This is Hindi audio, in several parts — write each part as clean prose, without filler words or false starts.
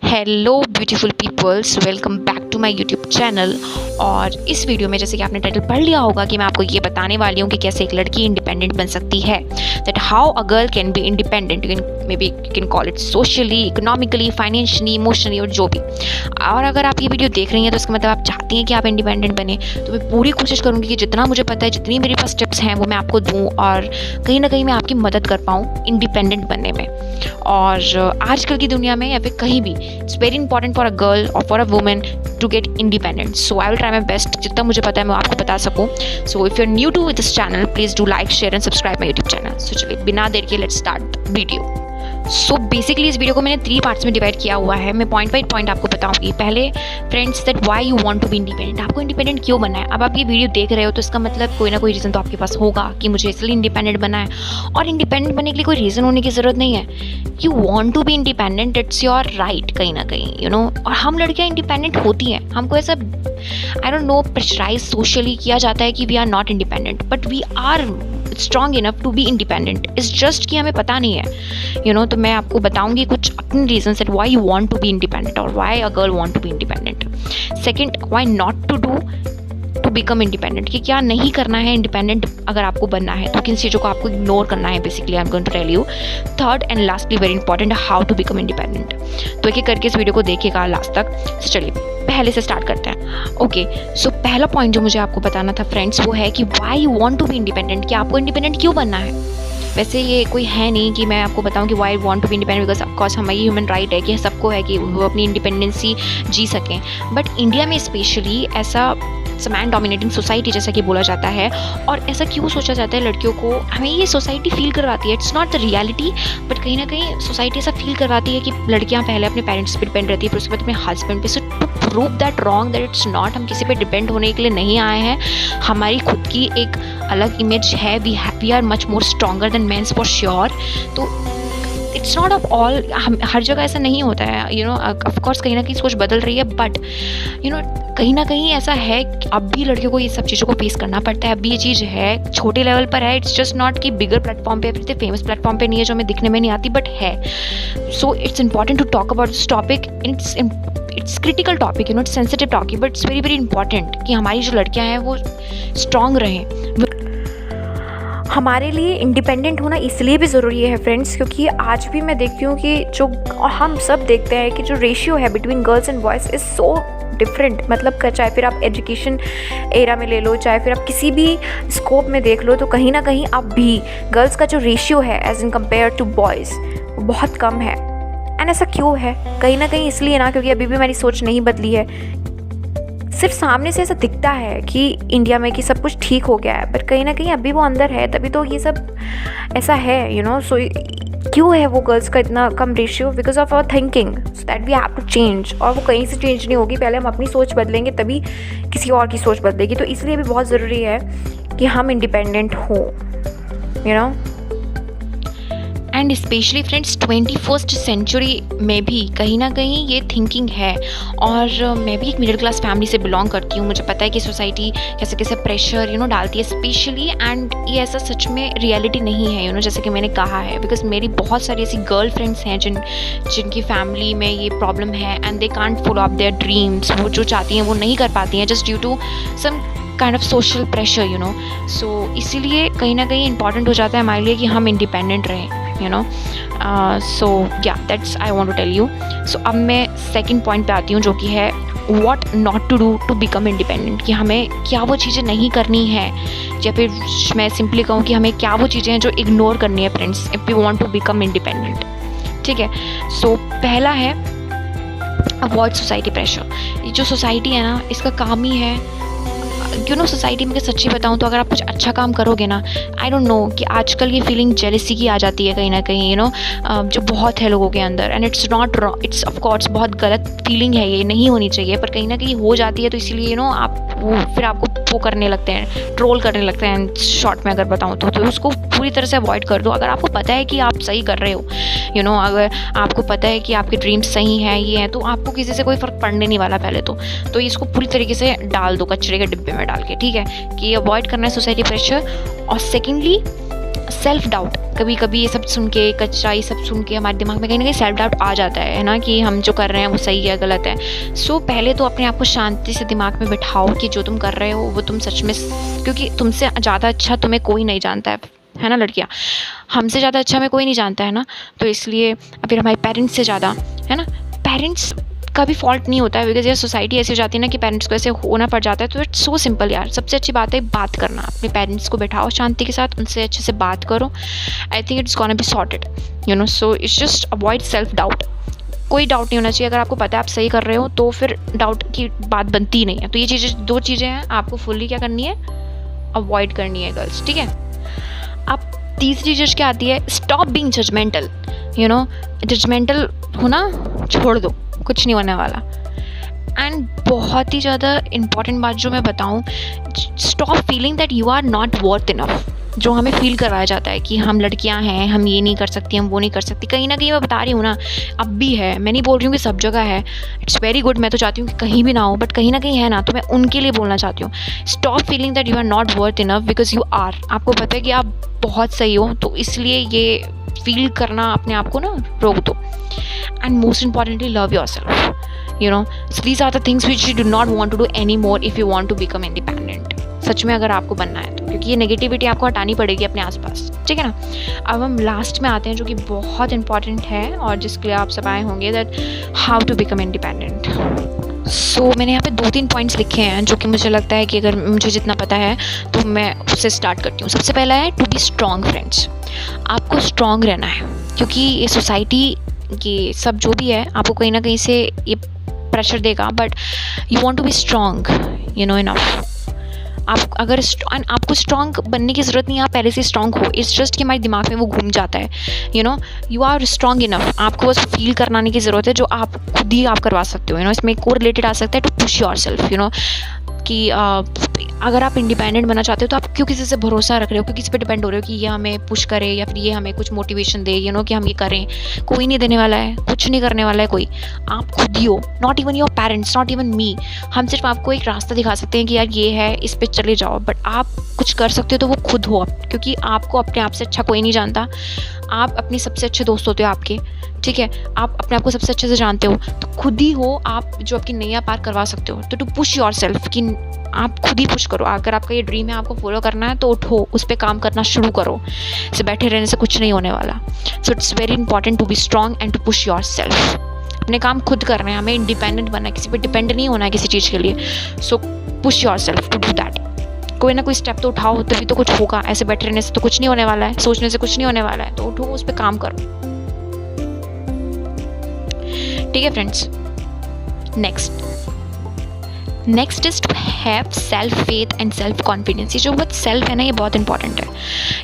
Hello beautiful peoples, welcome back to my YouTube channel. और इस वीडियो में जैसे कि आपने टाइटल पढ़ लिया होगा कि मैं आपको ये बताने वाली हूँ कि कैसे एक लड़की इंडिपेंडेंट बन सकती है। That how a girl can be independent, may be you can call it socially, economically, financially, emotionally और जो भी। और अगर आप ये वीडियो देख रही हैं तो इसका मतलब आप चाहती हैं कि आप इंडिपेंडेंट बने, तो मैं पूरी कोशिश करूँगी कि जितना मुझे पता है, जितनी मेरे पास टिप्स हैं वो मैं आपको दूँ और कहीं ना कहीं मैं आपकी मदद कर पाऊँ इंडिपेंडेंट बनने में। और आजकल की दुनिया में या फिर कहीं भी it's very important for a girl और for a women to get independent. So I will try my best, जितना मुझे पता है मैं आपको बता सकूँ। So if you are new to this channel, please do like, share and subscribe my YouTube channel. So चलिए बिना देर के let's start the video. So basically इस वीडियो को मैंने 3 पार्ट्स में डिवाइड किया हुआ है। मैं पॉइंट बाई पॉइंट आपको बताऊंगी। पहले friends, that why you want to be independent, आपको इंडिपेंडेंट क्यों बनना है। अब आप ये वीडियो देख रहे हो तो इसका मतलब कोई ना कोई रीज़न तो आपके पास होगा कि मुझे इसलिए इंडिपेंडेंट बनना है। और इंडिपेंडेंट बनने के लिए कोई रीज़न होने की ज़रूरत नहीं है। You want to be independent, it's your right कहीं ना कहीं, यू नो। और हम लड़कियाँ इंडिपेंडेंट होती हैं। हमको ऐसा I don't know pressurise socially किया जाता है कि we are not independent, but we are strong enough to be independent. It's just कि हमें पता नहीं है, यू नो। तो मैं आपको बताऊंगी कुछ अपने reason that why you want to be independent और why a girl want to be independent. Second, why not to do to become independent, कि क्या नहीं करना है इंडिपेंडेंट अगर आपको बनना है, तो किन चीज़ों को आपको इग्नोर करना है basically. I am going to tell you. Third and lastly very important, how to become independent. तो एक एक करके इस वीडियो को देखिएगा लास्ट तक। चलिए पहले से स्टार्ट करते हैं। ओके, सो पहला पॉइंट जो मुझे आपको बताना था फ्रेंड्स, वो है कि why you want to be independent, कि आपको इंडिपेंडेंट क्यों बनना है। वैसे ये कोई है नहीं कि मैं आपको बताऊं कि why want to be independent, because of course हमारी ह्यूमन राइट है कि सबको है कि वो अपनी इंडिपेंडेंसी जी सकें। बट इंडिया में स्पेशली ऐसा मैन डोमिनेटिंग सोसाइटी जैसा कि बोला जाता है, और ऐसा क्यों सोचा जाता है लड़कियों को, हमें ये सोसाइटी फील करवाती है। It's not the reality, but कहीं ना कहीं सोसाइटी ऐसा फील करवाती है कि लड़कियां पहले अपने पेरेंट्स पे डिपेंड रहती है, फिर उसके बाद अपने हस्बैंड पे। So to prove that wrong, that it's not, हम किसी पे डिपेंड होने के लिए नहीं आए हैं। हमारी खुद की एक अलग इमेज है। We are much more stronger than mens for sure. तो इट्स नॉट ऑफ ऑल, हर जगह ऐसा नहीं होता है, यू नो। ऑफकोर्स कहीं ना कहीं सोच बदल रही है, बट यू नो कहीं ना कहीं ऐसा है कि अब भी लड़कियों को ये सब चीज़ों को फेस करना पड़ता है। अब भी ये चीज़ है, छोटे लेवल पर है। इट्स जस्ट नॉट कि बिगर प्लेटफॉर्म पे, फिर फेमस प्लेटफॉर्म पे नहीं है जो हमें दिखने में नहीं आती, बट है। So it's important to talk about this topic. It's critical topic, you know, it's sensitive topic, but it's very very important कि हमारी जो लड़कियाँ हैं वो स्ट्रॉन्ग रहें। हमारे लिए इंडिपेंडेंट होना इसलिए भी ज़रूरी है फ्रेंड्स, क्योंकि आज भी मैं देखती हूँ कि जो, और हम सब देखते हैं कि जो रेशियो है between girls and boys is so different. मतलब चाहे फिर आप एजुकेशन एरा में ले लो, चाहे फिर आप किसी भी स्कोप में देख लो, तो कहीं ना कहीं अब भी गर्ल्स का जो रेशियो है as in compare to boys वो बहुत कम है। एंड ऐसा क्यों है? कहीं ना कहीं इसलिए ना, क्योंकि अभी भी मेरी सोच नहीं बदली है। सिर्फ सामने से ऐसा दिखता है कि इंडिया में कि सब कुछ ठीक हो गया है, पर कहीं ना कहीं अभी वो अंदर है, तभी तो ये सब ऐसा है, यू नो। सो क्यों है वो गर्ल्स का इतना कम ratio? Because of our thinking, so that we have to change. और वो कहीं से चेंज नहीं होगी, पहले हम अपनी सोच बदलेंगे तभी किसी और की सोच बदलेगी। तो इसलिए भी बहुत ज़रूरी है कि हम इंडिपेंडेंट हों, you know. And specially friends 21st century में भी कहीं ना कहीं ये थिंकिंग है। और मैं भी एक मिडिल क्लास फैमिली से बिलोंग करती हूँ। मुझे पता है कि सोसाइटी कैसे कैसे प्रेशर, यू नो, डालती है स्पेशली। एंड ये ऐसा सच में रियलिटी नहीं है, यू नो, जैसे कि मैंने कहा है। बिकॉज मेरी बहुत सारी ऐसी गर्ल फ्रेंड्स हैं जिनकी फैमिली में ये प्रॉब्लम है and they can't follow up their dreams. वो जो चाहती हैं वो नहीं कर पाती हैं, just due to some kind of social pressure, you know. So इसीलिए कहीं ना कहीं इंपॉर्टेंट हो जाता है हमारे लिए कि हम इंडिपेंडेंट रहें, you know. So yeah, that's I want to tell you. So अब मैं second point पे आती हूँ, जो कि है what not to do to become independent, कि हमें क्या वो चीज़ें नहीं करनी है, या फिर मैं सिंपली कहूँ कि हमें क्या वो चीज़ें हैं जो इग्नोर करनी है friends if we want to become independent। ठीक है। सो पहला है अवॉइड सोसाइटी प्रेशर। ये जो सोसाइटी है ना, इसका काम ही है, यू नो, सोसाइटी में सच्ची बताऊँ तो अगर आप कुछ अच्छा काम करोगे ना, आई डोंट नो, कि आजकल ये फीलिंग जेलसी की आ जाती है कहीं ना कहीं, यू नो, जो बहुत है लोगों के अंदर। And it's not wrong, it's of course बहुत गलत फीलिंग है, ये नहीं होनी चाहिए, पर कहीं ना कहीं हो जाती है। तो इसीलिए, यू नो, आप फिर आपको वो करने लगते हैं, ट्रोल करने लगते हैं शॉर्ट में अगर बताऊँ तो उसको पूरी तरह से अवॉइड कर दो। अगर आपको पता है कि आप सही कर रहे हो, यू नो, अगर आपको पता है कि आपके ड्रीम्स सही हैं, ये हैं, तो आपको किसी से कोई फ़र्क पड़ने नहीं वाला पहले तो इसको पूरी तरीके से डाल दो कचरे के डिब्बे में डाल के, ठीक है, कि अवॉइड करना है सोसाइटी प्रेशर। और सेकेंडली सेल्फ डाउट, कभी कभी ये सब सुन के, कच्चा ये सब सुन के हमारे दिमाग में कहीं ना कहीं सेल्फ डाउट आ जाता है ना, कि हम जो कर रहे हैं वो सही है गलत है। सो पहले तो अपने आप को शांति से दिमाग में बिठाओ कि जो तुम कर रहे हो वो तुम सच में, क्योंकि तुमसे ज़्यादा अच्छा तुम्हें कोई नहीं जानता है ना लड़कियाँ, हमसे ज़्यादा अच्छा हमें कोई नहीं जानता है ना, तो इसलिए फिर हमारे पेरेंट्स से ज़्यादा, है ना, पेरेंट्स का भी फॉल्ट नहीं होता है, बिकॉज यार सोसाइटी ऐसी हो जाती है ना कि पेरेंट्स को ऐसे होना पड़ जाता है। तो इट्स सो सिंपल यार, सबसे अच्छी बात है बात करना, अपने पेरेंट्स को बैठाओ शांति के साथ, उनसे अच्छे से बात करो। I think it's gonna be sorted, you know. So it's just avoid self doubt. कोई डाउट नहीं होना चाहिए, अगर आपको पता है आप सही कर रहे हो तो फिर डाउट की बात बनती ही नहीं है। तो ये चीज़ें, दो चीज़ें हैं आपको फुल्ली क्या करनी है, अवॉइड करनी है गर्ल्स, ठीक है। अब तीसरी चीज़ क्या आती है, stop being judgmental, you know. Judgmental होना छोड़ दो, कुछ नहीं होने वाला। एंड बहुत ही ज़्यादा इम्पॉर्टेंट बात जो मैं बताऊँ, stop feeling that you are not worth enough. जो हमें फील करवाया जाता है कि हम लड़कियां हैं, हम ये नहीं कर सकती, हम वो नहीं कर सकती, कहीं ना कहीं मैं बता रही हूँ ना, अब भी है, मैं नहीं बोल रही हूँ कि सब जगह है, इट्स वेरी गुड, मैं तो चाहती हूँ कि कहीं भी ना हो, बट कहीं ना कहीं है ना, तो मैं उनके लिए बोलना चाहती हूँ, stop feeling that you are not worth enough, because you are. आपको पता है कि आप बहुत सही हो, तो इसलिए ये फील करना अपने आप को ना रोक दो। And most importantly love yourself, you know. So these are the things which you do not want to do any more if you want to become independent, सच में अगर आपको बनना है तो, क्योंकि ये नेगेटिविटी आपको हटानी पड़ेगी अपने आसपास, ठीक है ना। अब हम लास्ट में आते हैं जो कि बहुत इंपॉर्टेंट है और जिसके लिए आप सब आए होंगे, that how to become independent. So मैंने यहाँ पे 2-3 पॉइंट्स लिखे हैं जो कि मुझे लगता है कि अगर मुझे जितना पता है तो मैं उससे स्टार्ट करती हूँ। सबसे पहला है टू बी स्ट्रॉन्ग फ्रेंड्स। आपको स्ट्रॉन्ग रहना है, क्योंकि ये सोसाइटी, ये सब जो भी है, आपको कहीं ना कहीं से ये प्रेशर देगा, but you want to be strong, you know, enough. आप अगर आपको स्ट्रॉन्ग बनने की ज़रूरत नहीं है, आप पहले से स्ट्रॉन्ग हो, इट्स जस्ट कि हमारे दिमाग में वो घूम जाता है, you know. You are strong enough, आपको बस फील कराने की ज़रूरत है, जो आप खुद ही आप करवा सकते हो, यू नो। इसमें को रिलेटेड आ सकता है to push yourself, you know, कि अगर आप इंडिपेंडेंट बनना चाहते हो तो आप क्यों किसी से भरोसा रख रहे हो, क्यों किसी पे डिपेंड हो रहे हो कि ये हमें पुश करे या फिर ये हमें कुछ मोटिवेशन दे, यू नो, कि हम ये करें। कोई नहीं देने वाला है, कुछ नहीं करने वाला है कोई, आप खुद ही हो। Not even your parents, not even me. हम सिर्फ आपको एक रास्ता दिखा सकते हैं कि यार ये है, इस पे चले जाओ, बट आप कुछ कर सकते हो तो वो खुद हो, क्योंकि आपको अपने आप से अच्छा कोई नहीं जानता। आप अपने सबसे अच्छे दोस्त होते हो आपके, ठीक है। आप अपने आप को सबसे अच्छे से जानते हो, तो खुद ही हो आप जो आपकी नैया पार करवा सकते हो। तो टू पुश योर सेल्फ, कि आप खुद ही पुश करो। अगर आपका ये ड्रीम है, आपको फॉलो करना है, तो उठो, उस पर काम करना शुरू करो। से बैठे रहने से कुछ नहीं होने वाला। So it's very important to be strong and to push yourself. अपने काम खुद करना है, हमें इंडिपेंडेंट बनना है, किसी पे डिपेंड नहीं होना है किसी चीज़ के लिए। So push yourself to do that. कोई ना कोई स्टेप तो उठाओ, तभी तो कुछ होगा। ऐसे बैठे रहने से तो कुछ नहीं होने वाला है, सोचने से कुछ नहीं होने वाला है, तो उठो, उस पर काम करो, ठीक है friends. Next is to have self faith and self confidence. ये जो बहुत सेल्फ है ना, ये बहुत इंपॉर्टेंट है।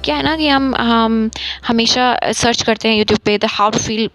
क्या है ना कि हम हमेशा सर्च करते हैं यूट्यूब पे, हाउ टू फील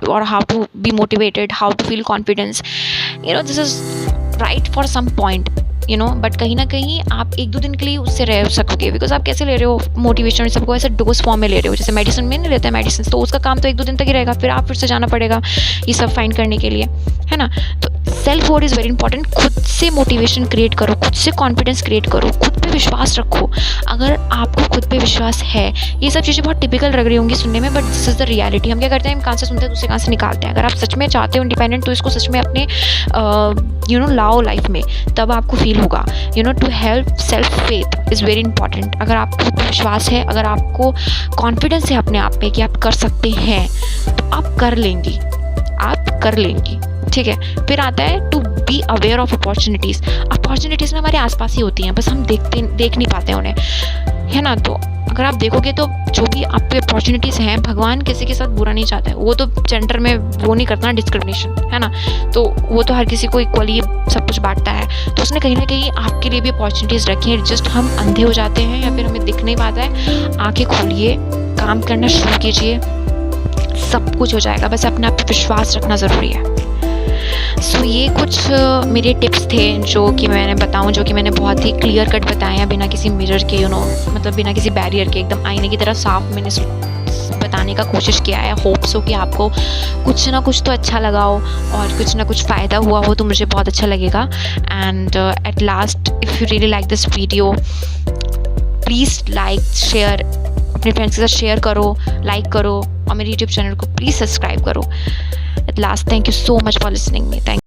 और how to be motivated, how to feel confidence, you know, this is right for some point, you know, but कहीं ना कहीं आप 1-2 दिन के लिए उससे रह सकोगे, बिकॉज आप कैसे ले रहे हो मोटिवेशन, सबको ऐसे डोज फॉर्म में ले रहे हो, जैसे मेडिसिन में नहीं लेते हैं मेडिसिन, तो उसका काम तो 1-2 दिन तक ही रहेगा, फिर आप फिर से जाना पड़ेगा ये सब फाइंड करने के लिए, है ना। तो self worth is very important. खुद से मोटिवेशन क्रिएट करो, खुद से कॉन्फिडेंस क्रिएट करो, खुद पे विश्वास रखो। अगर आपको खुद पे विश्वास है, ये सब चीज़ें बहुत टिपिकल लग रही होंगी सुनने में, but this is the reality. हम क्या करते हैं, हम कहाँ से सुनते हैं, दूसरे कहाँ से निकालते हैं। अगर आप सच में चाहते हो इंडिपेंडेंट, तो इसको सच में अपने यू नो लाओ लाइफ में, तब आपको फील होगा, you know. To help self faith is very important. अगर आपको खुद पे विश्वास है, अगर आपको कॉन्फिडेंस है अपने आप पे कि आप कर सकते हैं, तो आप कर लेंगी, आप कर लेंगी, ठीक है। फिर आता है to be aware of opportunities. Opportunities ना हमारे आसपास ही होती हैं, बस हम देख नहीं पाते उन्हें, है ना। तो अगर आप देखोगे तो जो भी आप पे अपॉर्चुनिटीज़ हैं, भगवान किसी के साथ बुरा नहीं चाहता है, वो तो जेंडर में वो नहीं करता डिस्क्रिमिनेशन, है ना। तो वो तो हर किसी को इक्वली सब कुछ बांटता है, तो उसने कहीं ना कहीं आपके लिए भी अपॉर्चुनिटीज़ रखी हैं। जस्ट हम अंधे हो जाते हैं या फिर हमें दिख नहीं पाता है। आंखें खोलिए, काम करना शुरू कीजिए, सब कुछ हो जाएगा, बस अपने आप पे विश्वास रखना ज़रूरी है। सो ये कुछ मेरे टिप्स थे जो कि मैंने बताऊं, जो कि मैंने बहुत ही क्लियर कट बताए हैं, बिना किसी मिरर के, यू नो, मतलब बिना किसी बैरियर के, एकदम आईने की तरह साफ मैंने बताने का कोशिश किया है। होप्स हो कि आपको कुछ ना कुछ तो अच्छा लगा हो और कुछ ना कुछ फ़ायदा हुआ हो, तो मुझे बहुत अच्छा लगेगा। And at last, if you really like this video, please like, share अपने फ्रेंड्स के साथ शेयर करो, लाइक करो और मेरे यूट्यूब चैनल को प्लीज़ सब्सक्राइब करो। At last, thank you so much for listening me. Thank